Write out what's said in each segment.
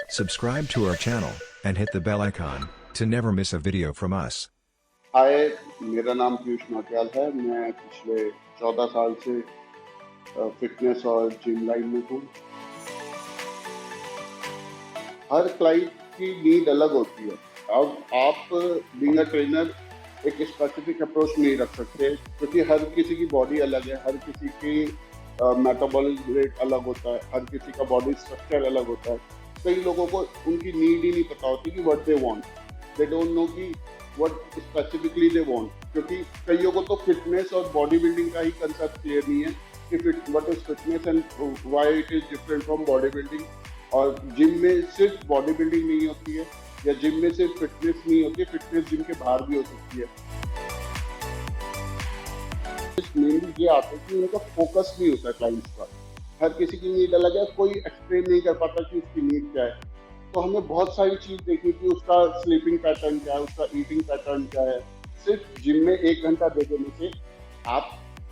Subscribe to our channel and hit the bell icon to never miss a video from us. हाय, मेरा नाम पीयूष नौटियाल है। मैं पिछले 14 साल से फिटनेस और जिम लाइन में हूँ। हर क्लाइंट की नीड अलग होती है। अब आप बीइंग अ ट्रेनर एक स्पेसिफिक अप्रोच नहीं रख सकते, क्योंकि हर किसी की बॉडी अलग है, हर किसी की मेटाबॉलिक रेट अलग होता है, हर किसी का बॉडी स्ट्रक्चर अलग होता है। कई लोगों को उनकी नीड ही नहीं पता होती कि what they want, they don't know कि व्हाट स्पेसिफिकली दे वांट, क्योंकि कईयों को तो फिटनेस और बॉडी बिल्डिंग का ही कंसेप्ट क्लियर नहीं है कि what is fitness and why it is different from body building. और जिम में सिर्फ बॉडी बिल्डिंग नहीं होती है, या जिम में सिर्फ फिटनेस नहीं होती है, फिटनेस जिम के बाहर भी हो सकती है। मेनली ये आता है कि उनका फोकस नहीं होता है क्लाइंट्स का। हर किसी की नीड अलग है, कोई एक्सप्लेन नहीं कर पाता कि उसकी नीड क्या है। तो हमें बहुत सारी चीज देखनी कि उसका स्लीपिंग पैटर्न क्या है, उसका ईटिंग पैटर्न क्या है। सिर्फ जिम में 1 घंटा दे देने से आप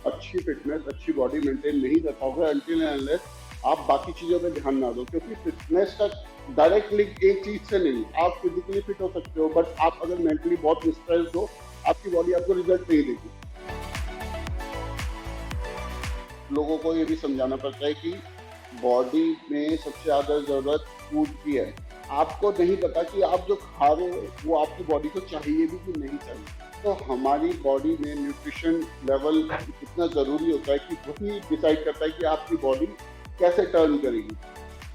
अच्छी फिटनेस, अच्छी बॉडी मेंटेन नहीं कर पाओगे अनटिल एंड अनलेस आप बाकी चीजों पे ध्यान ना दो, क्योंकि फिटनेस का डायरेक्ट लिंक एक चीज से नहीं। आप फिजिकली फिट हो सकते हो, बट आप अगर मेंटली बहुत डिस्ट्रेस्ड हो, आपकी बॉडी आपको रिजल्ट नहीं देगी। लोगों को ये भी समझाना पड़ता है कि बॉडी में सबसे ज्यादा जरूरत फूड की है। आपको नहीं पता कि आप जो खा रहे हो वो आपकी बॉडी को चाहिए भी कि नहीं चाहिए। तो हमारी बॉडी में न्यूट्रिशन लेवल इतना जरूरी होता है कि वही डिसाइड करता है कि आपकी बॉडी कैसे टर्न करेगी।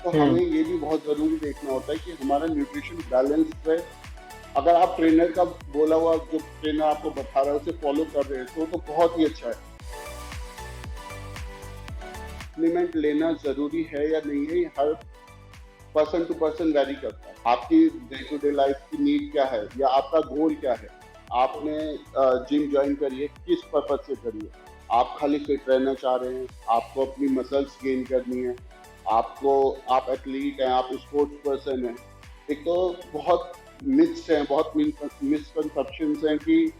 तो हमें ये भी बहुत जरूरी देखना होता है कि हमारा न्यूट्रिशन बैलेंस है। अगर आप ट्रेनर का बोला हुआ, जो ट्रेनर आपको बता रहा है, उसे फॉलो कर रहे हैं तो बहुत ही अच्छा है। सप्लीमेंट लेना जरूरी है या नहीं है, हर पर्सन टू पर्सन वेरी करता है। आपकी डे टू डे लाइफ की नीड क्या है, या आपका गोल क्या है। आपने जिम ज्वाइन करी है, किस पर्पज से करी है। आप खाली फिट रहना चाह रहे हैं, आपको अपनी मसल्स गेन करनी है, आप एथलीट हैं, आप स्पोर्ट्स पर्सन हैं। एक तो बहुत मिथ्स हैं, बहुत मिसकंसेप्शंस हैं कि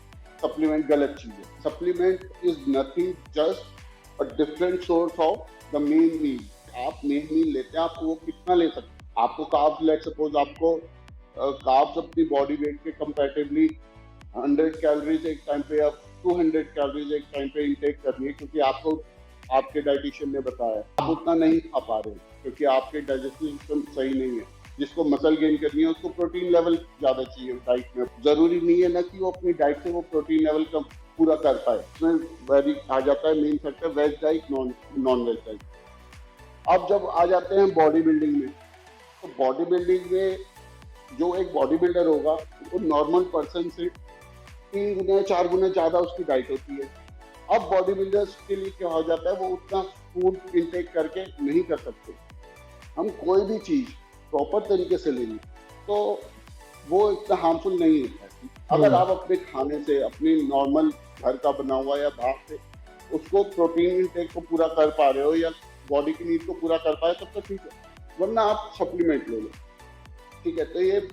सप्लीमेंट गलत चीज है। Supplement is nothing, just a different source of the main need. आप मेन नीड लेते हैं, आप वो कितना ले सकते हैं। आपको कार्ब्स, लेट सपोज आपको कार्ब्स अपनी बॉडी वेट के कंपैरेटिवली 100 कैलोरीज एक टाइम पे या 200 कैलोरीज एक टाइम पे इंटेक करनी है, क्योंकि आपको आपके डाइटिशियन ने बताया। आप उतना नहीं खा पा रहे हैं क्योंकि आपके डाइजेस्टिव सिस्टम सही नहीं है। जिसको मसल गेन करनी है उसको प्रोटीन लेवल ज्यादा चाहिए डाइट में। जरूरी नहीं है ना कि वो अपनी डाइट से वो प्रोटीन लेवल का पूरा कर पाए। उसमें वेरी आ जाता है main factor veg diet, non veg diet. अब जब आ जाते हैं बॉडी बिल्डिंग में, तो बॉडी बिल्डिंग में जो एक बॉडी बिल्डर होगा वो नॉर्मल पर्सन से 3 गुना 4 गुना ज्यादा उसकी डाइट होती है। अब बॉडी बिल्डर्स के लिए क्या हो जाता है, वो उतना फूड इंटेक करके नहीं कर सकते। हम कोई भी चीज प्रॉपर तरीके से लेंगे तो वो इतना हार्मफुल नहीं होता है। अगर आप अपने खाने से, अपनी नॉर्मल घर का बना हुआ या बाहर से उसको प्रोटीन इंटेक को पूरा कर पा रहे हो, या बॉडी की नीड को पूरा कर पाए, तब तो ठीक है, वरना आप सप्लीमेंट ले लो। ठीक है, तो ये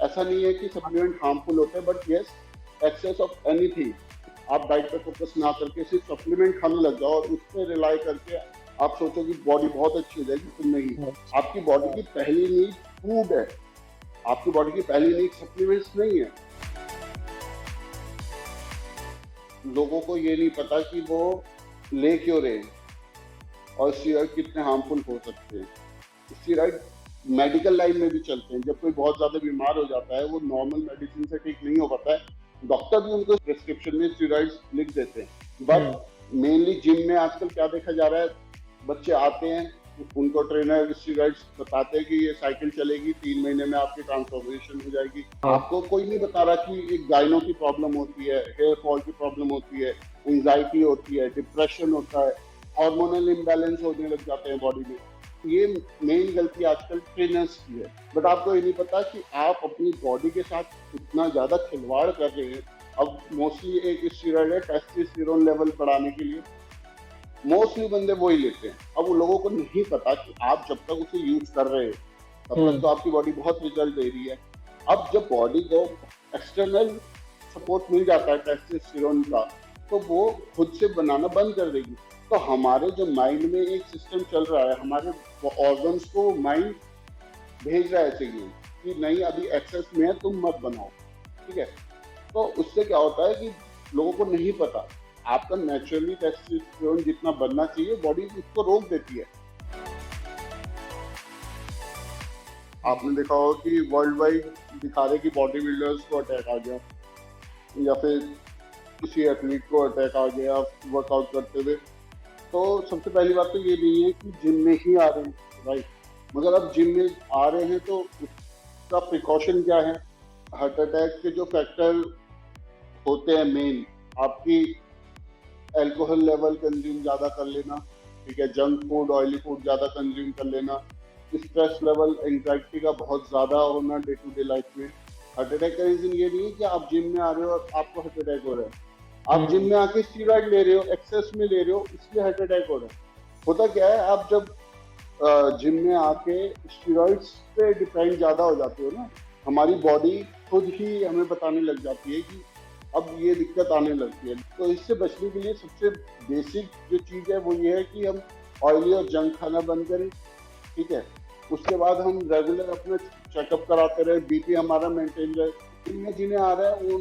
ऐसा नहीं है कि सप्लीमेंट हार्मफुल होते हैं, but yes, excess of anything, आप डाइट पे फोकस ना करके सिर्फ सप्लीमेंट खाने लग जाओ और उस पर रिलाई करके आप सोचो कि बॉडी बहुत अच्छी हो जाएगी, तो नहीं। आपकी बॉडी की पहली नीड फूड है, आपकी बॉडी की पहली नीड सप्लीमेंट्स नहीं है। लोगों को ये नहीं पता कि वो ले क्यों रहे हैं और स्टेरॉइड कितने हार्मफुल हो सकते हैं। स्टेरॉइड मेडिकल लाइन में भी चलते हैं। जब कोई बहुत ज्यादा बीमार हो जाता है, वो नॉर्मल मेडिसिन से ठीक नहीं हो पाता है, डॉक्टर भी उनको प्रिस्क्रिप्शन में स्टेरॉइड्स लिख देते हैं। बट मेनली जिम में आजकल क्या देखा जा रहा है, बच्चे आते हैं, उनको ट्रेनर स्टेरॉइड्स बताते हैं कि ये साइकिल चलेगी, 3 महीने में आपकी ट्रांसफॉर्मेशन हो जाएगी। आपको कोई नहीं बता रहा कि एक गाइनो की प्रॉब्लम होती है, हेयर फॉल की प्रॉब्लम होती है, एंजाइटी होती है, डिप्रेशन होता है, हार्मोनल इम्बैलेंस होने लग जाते हैं बॉडी में। ये मेन गलती आजकल ट्रेनर्स की है। बट आपको ये नहीं पता कि आप अपनी बॉडी के साथ इतना ज्यादा खिलवाड़ कर रहे हैं। अब मोस्टली एक स्टेरॉइड है टेस्टोस्टेरोन लेवल बढ़ाने के लिए, मोस्टली बंदे वो ही लेते हैं। अब वो लोगों को नहीं पता कि आप जब तक उसे यूज कर रहे हैं तब तक तो आपकी बॉडी बहुत रिजल्ट दे रही है। अब जब बॉडी को एक्सटर्नल सपोर्ट मिल जाता है टेस्टोस्टेरोन का, तो वो खुद से बनाना बंद कर देगी। तो हमारे जो माइंड में एक सिस्टम चल रहा है, हमारे ऑर्गन्स को माइंड भेज रहा है सिग्नल कि नहीं अभी एक्सेस में है, तुम मत बनाओ, ठीक है। तो उससे क्या होता है कि लोगों को नहीं पता, आपका नेचुरली टेस्टोस्टेरोन जितना बनना चाहिए बॉडी उसको रोक देती है। आपने देखा होगा कि वर्ल्ड वाइड दिखा रहे कि बॉडी बिल्डर्स को अटैक आ गया या फिर किसी एथलीट को अटैक आ गया वर्कआउट करते हुए। तो सबसे पहली बात तो ये नहीं है कि जिम में ही आ रहे हैं, राइट, मगर अब जिम में आ रहे हैं तो उसका प्रिकॉशन क्या है। हार्ट अटैक के जो फैक्टर होते हैं मेन, आपकी अल्कोहल लेवल कंज्यूम ज़्यादा कर लेना, ठीक है, जंक फूड ऑयली फूड ज़्यादा कंज्यूम कर लेना, स्ट्रेस लेवल एंग्जाइटी का बहुत ज़्यादा होना डे टू डे लाइफ में। हार्ट अटैक का रीज़न ये नहीं है कि आप जिम में आ रहे हो और आपको हार्ट अटैक हो रहा है, आप जिम में आके स्टीरॉइड ले रहे हो, एक्सेस में ले रहे हो, इसलिए हार्ट अटैक हो रहा है। होता क्या है, आप जब जिम में आके स्टीरॉइड्स पे डिपेंड ज़्यादा हो जाते हो ना, हमारी बॉडी खुद ही हमें बताने लग जाती है कि अब ये दिक्कत आने लगती है। तो इससे बचने के लिए सबसे बेसिक जो चीज़ है वो ये है कि हम ऑयली और जंक खाना बंद करें, ठीक है। उसके बाद हम रेगुलर अपना चेकअप कराते रहे, बीपी हमारा मेंटेन रहे। इनमें जिन्हें आ रहा है वो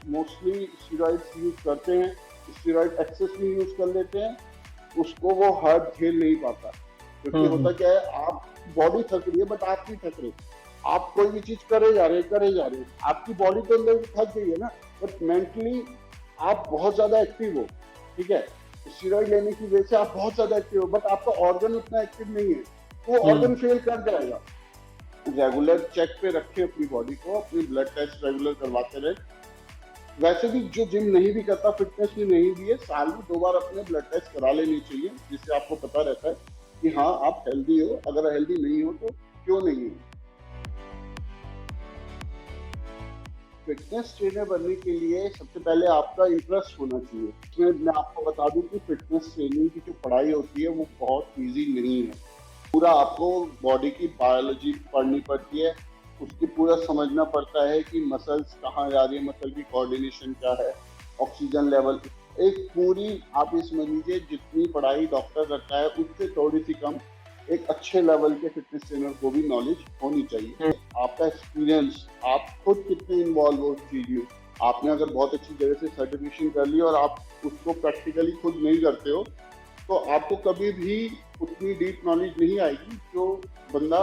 मोस्टली स्टेरॉइड्स यूज करते हैं, स्टेरॉइड एक्सेस में यूज कर लेते हैं, उसको वो हार्ट झेल नहीं पाता। क्योंकि होता क्या है, आप बॉडी थक रही है बट आप नहीं थक रहे, आप कोई भी चीज करे जा रहे, आपकी बॉडी तो अंदर थक गई है ना, बट मेंटली आप बहुत ज्यादा एक्टिव हो, ठीक है। स्टेरॉइड लेने की वजह से आप बहुत ज्यादा एक्टिव हो, बट आपका ऑर्गन उतना एक्टिव नहीं है, वो ऑर्गन फेल कर जाएगा। रेगुलर चेक पे रखे अपनी बॉडी को, अपनी ब्लड टेस्ट रेगुलर करवाते रहे। वैसे भी जो जिम नहीं भी करता, फिटनेस में नहीं भी है, साल में 2 बार अपने ब्लड टेस्ट करा लेनी चाहिए, जिससे आपको पता रहता है कि हाँ आप हेल्दी हो। अगर हेल्दी नहीं हो तो क्यों नहीं हो। फिटनेस ट्रेनर बनने के लिए सबसे पहले आपका इंटरेस्ट होना चाहिए। इसमें मैं आपको बता दूं कि फिटनेस ट्रेनिंग की जो पढ़ाई होती है वो बहुत इजी नहीं है। पूरा आपको बॉडी की बायोलॉजी पढ़नी पड़ती है, उसकी पूरा समझना पड़ता है कि मसल्स कहाँ जा रही है, मसल की कोऑर्डिनेशन क्या है, ऑक्सीजन लेवल, एक पूरी आप ये समझ लीजिए जितनी पढ़ाई डॉक्टर करता है उससे थोड़ी सी कम एक अच्छे लेवल के फिटनेस ट्रेनर को भी नॉलेज होनी चाहिए। आपका एक्सपीरियंस, आप खुद कितने इन्वॉल्व हो उस चीज में। आपने अगर बहुत अच्छी जगह से सर्टिफिकेशन कर ली और आप उसको प्रैक्टिकली खुद नहीं करते हो तो आपको कभी भी उतनी डीप नॉलेज नहीं आएगी जो बंदा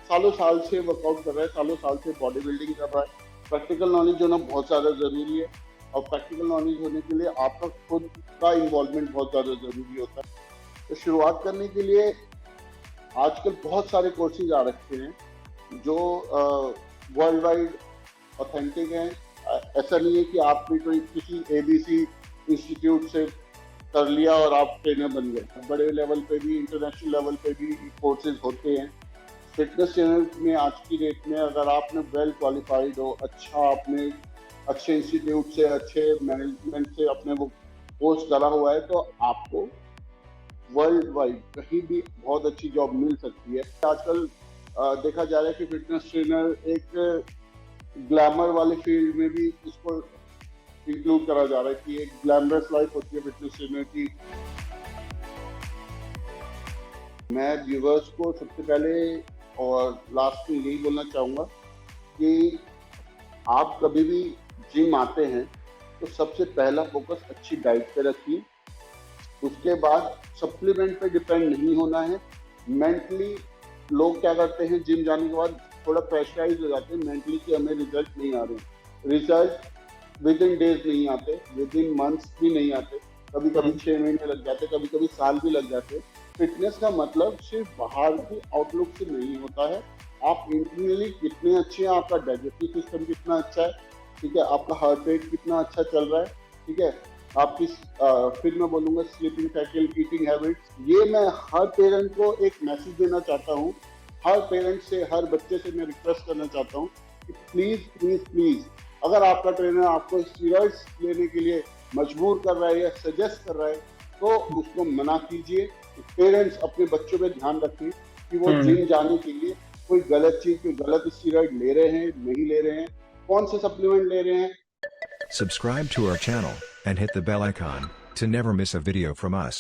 सालों साल से वर्कआउट कर रहा है, सालों साल से बॉडी बिल्डिंग कर रहा है। प्रैक्टिकल नॉलेज होना बहुत ज़्यादा ज़रूरी है, और प्रैक्टिकल नॉलेज होने के लिए आपका खुद का इन्वॉल्वमेंट बहुत ज़्यादा ज़रूरी होता है। तो शुरुआत करने के लिए आजकल बहुत सारे कोर्सेज आ रखे हैं जो वर्ल्ड वाइड ऑथेंटिक हैं। ऐसा नहीं है कि आपने कोई किसी ABC इंस्टीट्यूट से कर लिया और आप ट्रेनर बन गए। बड़े लेवल पे भी, इंटरनेशनल लेवल पे भी कोर्सेज होते हैं। फिटनेस ट्रेनर में आज की डेट में अगर आपने वेल क्वालिफाइड हो, अच्छा आपने अच्छे इंस्टीट्यूट से, अच्छे मैनेजमेंट से अपने वो कोर्स करा हुआ है, तो आपको वर्ल्ड वाइड कहीं भी बहुत अच्छी जॉब मिल सकती है। आजकल देखा जा रहा है कि फिटनेस ट्रेनर एक ग्लैमर वाले फील्ड में भी इसको इंक्लूड करा जा रहा है कि एक ग्लैमरस लाइफ होती है फिटनेस ट्रेनर की। मैं व्यूवर्स को सबसे पहले और लास्ट में यही बोलना चाहूँगा कि आप कभी भी जिम आते हैं तो सबसे पहला फोकस अच्छी डाइट पे रखिए। उसके बाद सप्लीमेंट पे डिपेंड नहीं होना है। मेंटली लोग क्या करते हैं, जिम जाने के बाद थोड़ा प्रेशराइज हो जाते हैं मेंटली कि हमें रिजल्ट नहीं आ रहे। रिजल्ट विद इन डेज नहीं आते, विद इन मंथ्स भी नहीं आते, कभी कभी 6 महीने लग जाते, कभी कभी साल भी लग जाते। फिटनेस का मतलब सिर्फ बाहर के आउटलुक से नहीं होता है, आप इंटरनली कितने अच्छे हैं, आपका डाइजेस्टिव सिस्टम कितना अच्छा है, ठीक है, आपका हार्ट रेट कितना अच्छा चल रहा है, ठीक है, आपकी फिर मैं बोलूँगा स्लीपिंग साइकिल, ईटिंग हैबिट्स। ये मैं हर पेरेंट को एक मैसेज देना चाहता हूँ, हर पेरेंट से, हर बच्चे से मैं रिक्वेस्ट करना चाहता हूँ कि प्लीज़ प्लीज़ प्लीज़, अगर आपका ट्रेनर आपको स्टीरॉइड्स लेने के लिए मजबूर कर रहा है या सजेस्ट कर रहा है तो उसको मना कीजिए। पेरेंट्स अपने बच्चों पे ध्यान रखें कि वो जिम जाने के लिए कोई गलत चीज, कोई गलत स्टीरॉइड ले रहे हैं, नहीं ले रहे हैं, कौन से सप्लीमेंट ले रहे हैं। Subscribe to our channel and hit the bell icon to never miss a video from us.